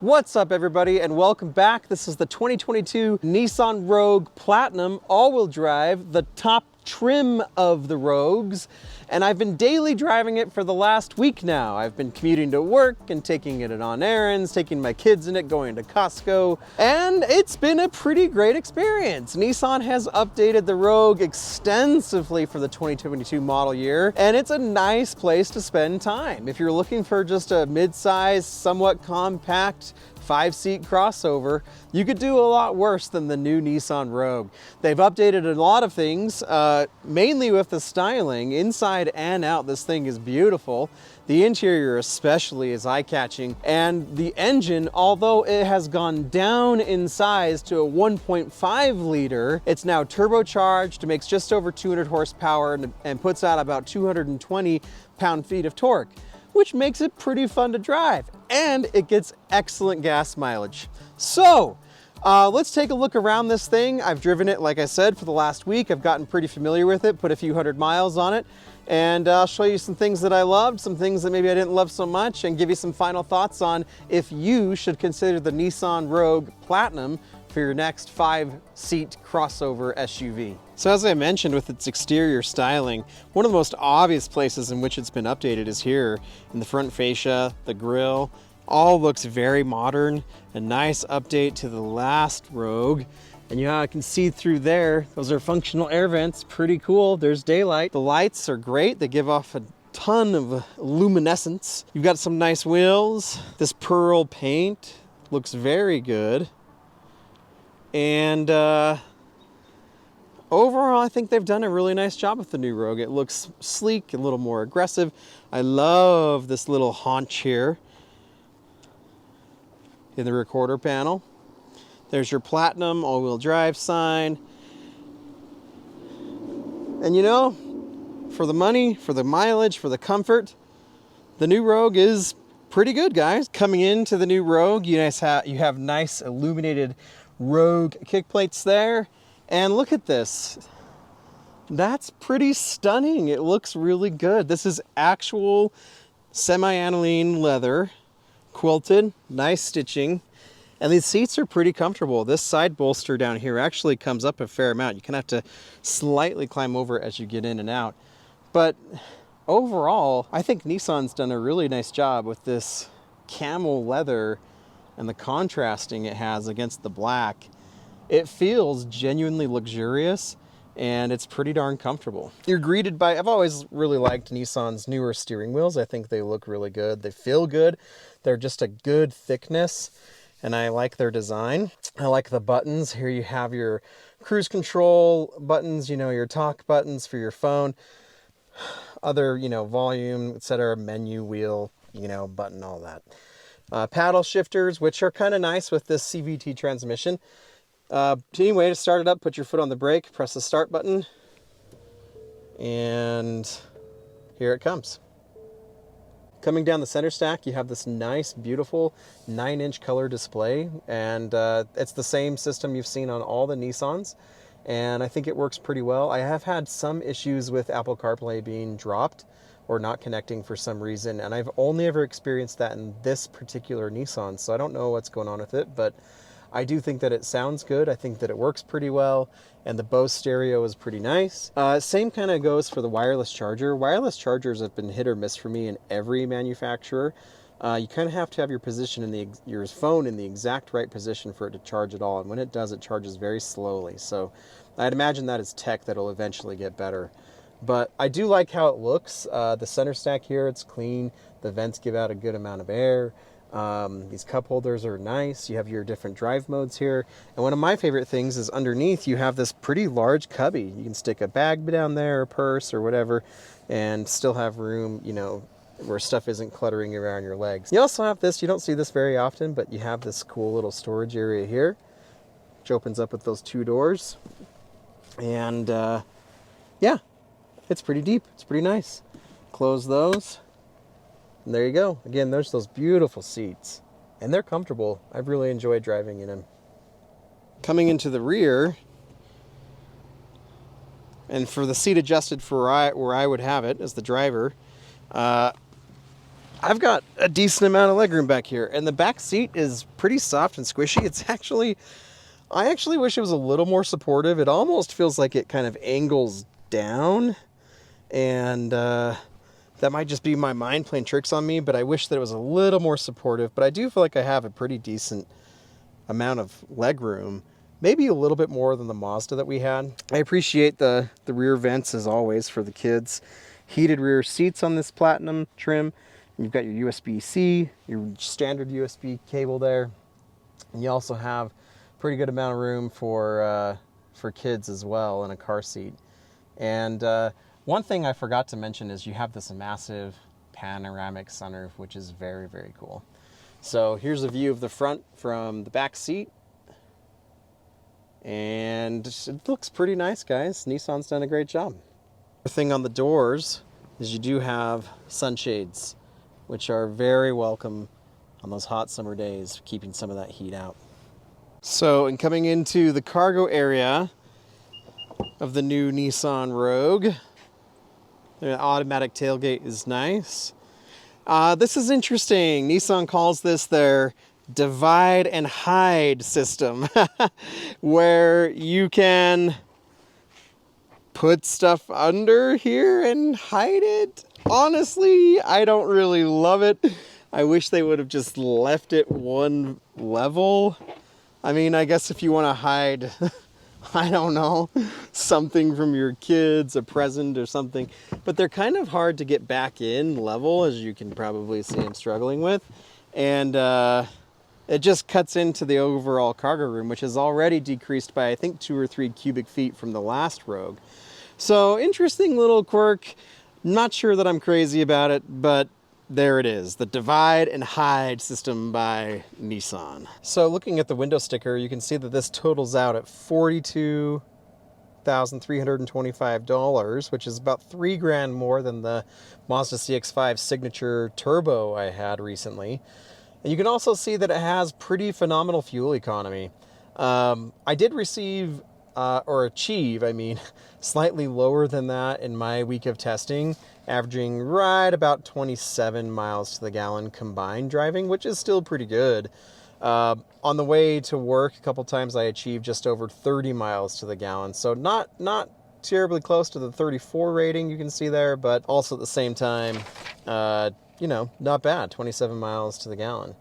What's up everybody and welcome back. This is the 2022 Nissan Rogue Platinum all-wheel drive, the top trim of the Rogues, and I've been daily driving it for the last week now. I've been commuting to work and taking it on errands, taking my kids in it, going to Costco, and it's been a pretty great experience. Nissan has updated the Rogue extensively for the 2022 model year, and it's a nice place to spend time. If you're looking for just a mid-size, somewhat compact 5-seat crossover, you could do a lot worse than the new Nissan Rogue. They've updated a lot of things, mainly with the styling. Inside and out, this thing is beautiful. The interior especially is eye-catching, and the engine, although it has gone down in size to a 1.5 liter, it's now turbocharged, makes just over 200 horsepower and puts out about 220 pound-feet of torque, which makes it pretty fun to drive, and it gets excellent gas mileage. So let's take a look around this thing. I've driven it, like I said, for the last week. I've gotten pretty familiar with it, put a few hundred miles on it, and I'll show you some things that I loved, some things that maybe I didn't love so much, and give you some final thoughts on if you should consider the Nissan Rogue Platinum for your next 5-seat crossover SUV. So as I mentioned, with its exterior styling, one of the most obvious places in which it's been updated is here in the front fascia. The grille all looks very modern, a nice update to the last Rogue. And you can see through there, those are functional air vents, pretty cool. There's daylight. The lights are great. They give off a ton of luminescence. You've got some nice wheels. This pearl paint looks very good. And overall, I think they've done a really nice job with the new Rogue. It looks sleek, a little more aggressive. I love this little haunch here in the recorder panel. There's your Platinum all-wheel drive sign. And you know, for the money, for the mileage, for the comfort, the new Rogue is pretty good, guys. Coming into the new Rogue, you have nice illuminated Rogue kick plates there. And look at this. That's pretty stunning. It looks really good. This is actual semi-aniline leather, quilted, nice stitching. And these seats are pretty comfortable. This side bolster down here actually comes up a fair amount. You kind of have to slightly climb over as you get in and out. But overall, I think Nissan's done a really nice job with this camel leather and the contrasting it has against the black. It feels genuinely luxurious, and it's pretty darn comfortable. You're greeted by, I've always really liked Nissan's newer steering wheels. I think they look really good. They feel good. They're just a good thickness, and I like their design. I like the buttons. Here you have your cruise control buttons, you know, your talk buttons for your phone, other, you know, volume, etc., menu wheel, you know, button, all that. Paddle shifters, which are kind of nice with this CVT transmission. Anyway, to start it up, put your foot on the brake, press the start button, and here it comes. Coming down the center stack, you have this nice, beautiful 9-inch color display, and it's the same system you've seen on all the Nissans, and I think it works pretty well. I have had some issues with Apple CarPlay being dropped or not connecting for some reason, and I've only ever experienced that in this particular Nissan, so I don't know what's going on with it, but I do think that it sounds good. I think that it works pretty well, and the Bose stereo is pretty nice. Same kind of goes for the wireless charger. Wireless chargers have been hit or miss for me in every manufacturer. You kind of have to have your position in your phone in the exact right position for it to charge at all, and when it does, it charges very slowly. So I'd imagine that is tech that'll eventually get better. But I do like how it looks. The center stack here, it's clean. The vents give out a good amount of air. These cup holders are nice. You have your different drive modes here. And one of my favorite things is underneath you have this pretty large cubby. You can stick a bag down there, a purse or whatever, and still have room, you know, where stuff isn't cluttering around your legs. You also have this, you don't see this very often, but you have this cool little storage area here, which opens up with those 2 doors. And yeah, it's pretty deep. It's pretty nice. Close those. And there you go. Again, there's those beautiful seats. And they're comfortable. I've really enjoyed driving in them. Coming into the rear, and for the seat adjusted for where I would have it as the driver, I've got a decent amount of legroom back here, and the back seat is pretty soft and squishy. It's actually, I actually wish it was a little more supportive. It almost feels like it kind of angles down, and that might just be my mind playing tricks on me, but I wish that it was a little more supportive. But I do feel like I have a pretty decent amount of legroom, maybe a little bit more than the Mazda that we had. I appreciate the rear vents as always for the kids. Heated rear seats on this Platinum trim. You've got your USB-C, your standard USB cable there. And you also have a pretty good amount of room for kids as well in a car seat. And one thing I forgot to mention is you have this massive panoramic sunroof, which is very, very cool. So here's a view of the front from the back seat. And it looks pretty nice, guys. Nissan's done a great job. The thing on the doors is you do have sunshades, which are very welcome on those hot summer days, keeping some of that heat out. So, in coming into the cargo area of the new Nissan Rogue, the automatic tailgate is nice. This is interesting. Nissan calls this their divide and hide system, where you can put stuff under here and hide it. Honestly, I don't really love it. I wish they would have just left it one level. I mean, I guess if you want to hide, I don't know, something from your kids, a present or something, but they're kind of hard to get back in level, as you can probably see I'm struggling with. And it just cuts into the overall cargo room, which is already decreased by, I think, 2 or 3 cubic feet from the last Rogue. So interesting little quirk. Not sure that I'm crazy about it, but there it is, the divide and hide system by Nissan. So looking at the window sticker, you can see that this totals out at $42,325, which is about $3,000 more than the Mazda CX-5 Signature Turbo I had recently. And you can also see that it has pretty phenomenal fuel economy. I did receive, or achieve, slightly lower than that in my week of testing, averaging right about 27 miles to the gallon combined driving, which is still pretty good. On the way to work, a couple times I achieved just over 30 miles to the gallon. So not terribly close to the 34 rating you can see there, but also at the same time, not bad, 27 miles to the gallon.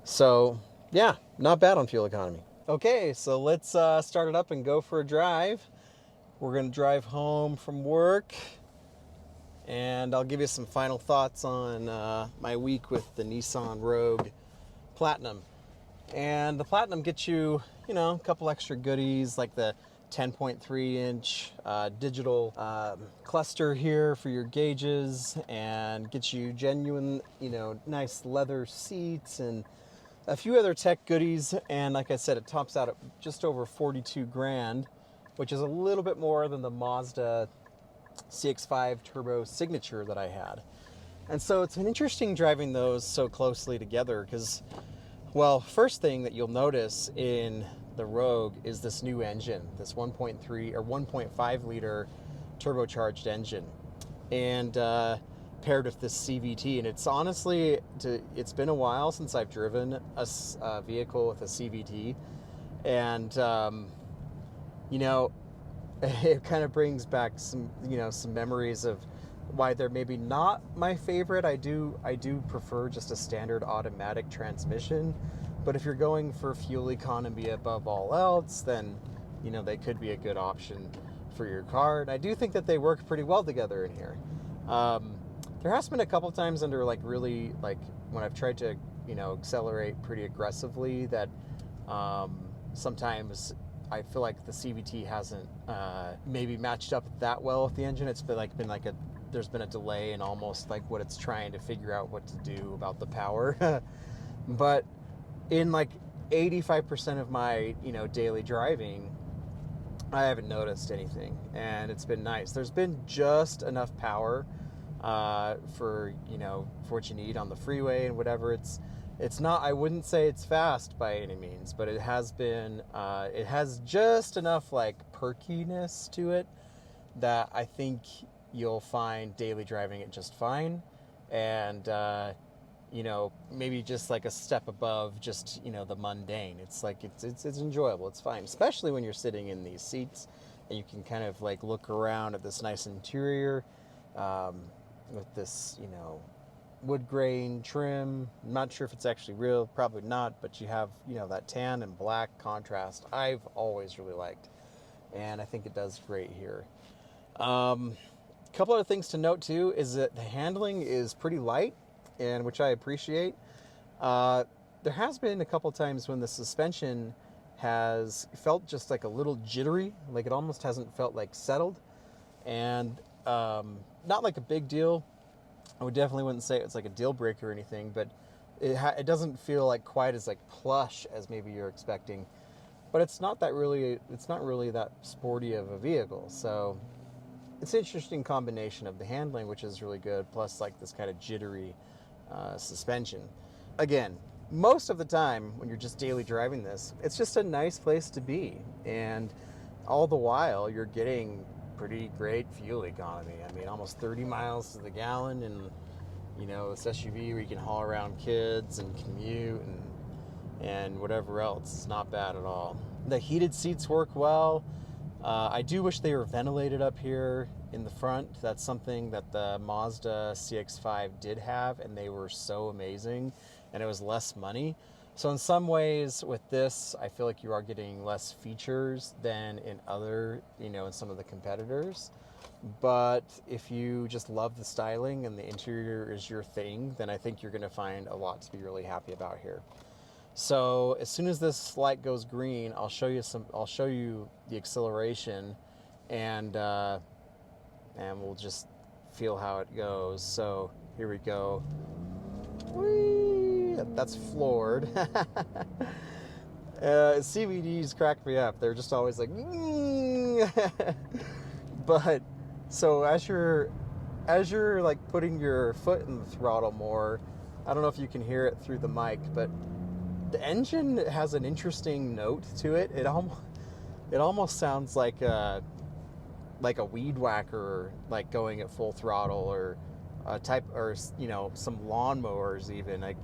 So yeah, not bad on fuel economy. Okay, so let's start it up and go for a drive. We're going to drive home from work, and I'll give you some final thoughts on my week with the Nissan Rogue Platinum. And the Platinum gets you, a couple extra goodies like the 10.3-inch digital cluster here for your gauges, and gets you genuine, nice leather seats and a few other tech goodies. And like I said, it tops out at just over $42,000, which is a little bit more than the Mazda CX-5 Turbo Signature that I had. And so it's been interesting driving those so closely together because, well, first thing that you'll notice in the Rogue is this new engine, this 1.3 or 1.5 liter turbocharged engine, and paired with this CVT. And it's honestly, it's been a while since I've driven a vehicle with a CVT, and it kind of brings back some memories of why they're maybe not my favorite. I do prefer just a standard automatic transmission, but if you're going for fuel economy above all else, then they could be a good option for your car. And I do think that they work pretty well together in here. There has been a couple times under really when I've tried to accelerate pretty aggressively that sometimes I feel like the CVT hasn't maybe matched up that well with the engine. It's been there's been a delay in almost what it's trying to figure out what to do about the power. But in 85% of my daily driving, I haven't noticed anything, and it's been nice. There's been just enough power for what you need on the freeway and whatever. It's not, I wouldn't say it's fast by any means, but it has been, it has just enough perkiness to it that I think you'll find daily driving it just fine. And you know, maybe just like a step above just, you know, the mundane. It's like, it's enjoyable. It's fine, especially when you're sitting in these seats and you can kind of like look around at this nice interior with this, you know, wood grain trim. I'm not sure if it's actually real, probably not, but you have, you know, that tan and black contrast I've always really liked. And I think it does great here. Couple other things to note too is that the handling is pretty light, and which I appreciate. There has been a couple times when the suspension has felt just like a little jittery, like it almost hasn't felt like settled, and not like a big deal. I would definitely wouldn't say it's like a deal breaker or anything, but it doesn't feel like quite as like plush as maybe you're expecting. But it's not really that sporty of a vehicle, so it's an interesting combination of the handling, which is really good, plus like this kind of jittery suspension. Again, most of the time when you're just daily driving this, it's just a nice place to be, and all the while you're getting pretty great fuel economy. I mean, almost 30 miles to the gallon, and you know, this SUV where you can haul around kids and commute and whatever else. It's not bad at all. The heated seats work well. I do wish they were ventilated up here in the front. That's something that the Mazda CX-5 did have, and they were so amazing, and it was less money. So in some ways with this, I feel like you are getting less features than in other, you know, in some of the competitors. But if you just love the styling and the interior is your thing, then I think you're going to find a lot to be really happy about here. So as soon as this light goes green, I'll show you the acceleration, and we'll just feel how it goes. So here we go. Whee! That's floored. CVDs crack me up. They're just always like, but so as you're like putting your foot in the throttle more, I don't know if you can hear it through the mic, but the engine has an interesting note to it. It almost sounds like a weed whacker, like going at full throttle, or you know, some lawnmowers even. Like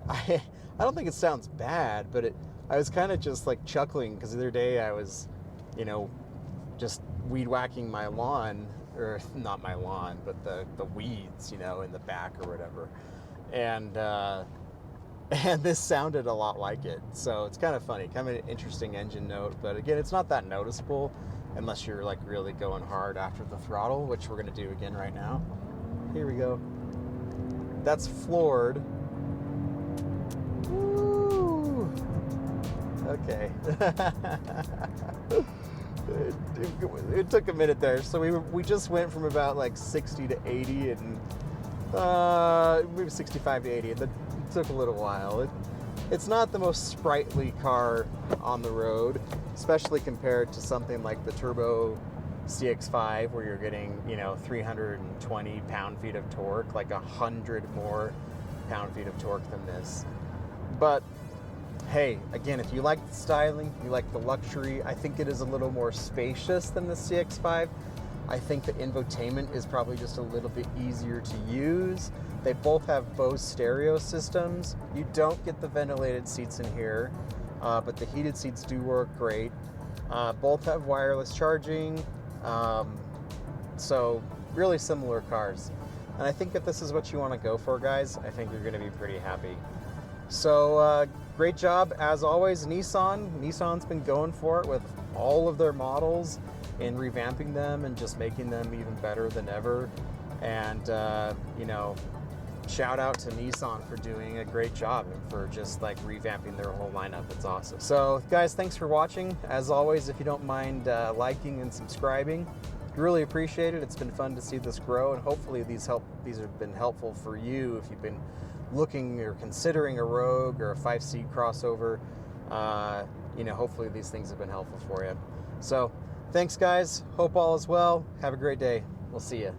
I don't think it sounds bad, but I was kind of just like chuckling because the other day I was, you know, just weed whacking my lawn, or not my lawn, but the weeds, you know, in the back or whatever, and this sounded a lot like it. So it's kind of funny, kind of an interesting engine note. But again, it's not that noticeable unless you're like really going hard after the throttle, which we're going to do again right now. Here we go. That's floored. Woo! Okay. It took a minute there. So we just went from about like 60 to 80 and maybe 65 to 80. It took a little while. It's not the most sprightly car on the road, especially compared to something like the turbo CX-5, where you're getting, you know, 320 pound-feet of torque, like 100 more pound-feet of torque than this. But hey, again, if you like the styling, you like the luxury, I think it is a little more spacious than the CX-5. I think the infotainment is probably just a little bit easier to use. They both have Bose stereo systems. You don't get the ventilated seats in here, but the heated seats do work great. Both have wireless charging, so really similar cars. And I think if this is what you want to go for, guys, I think you're going to be pretty happy. So great job, as always, Nissan. Nissan's been going for it with all of their models in revamping them and just making them even better than ever. And, you know, shout out to Nissan for doing a great job and for just like revamping their whole lineup. It's awesome. So guys, thanks for watching. As always, if you don't mind liking and subscribing, really appreciate it. It's been fun to see this grow, and hopefully these have been helpful for you if you've been looking or considering a Rogue or a 5-seat crossover. You know, hopefully these things have been helpful for you. So thanks guys, hope all is well. Have a great day. We'll see you.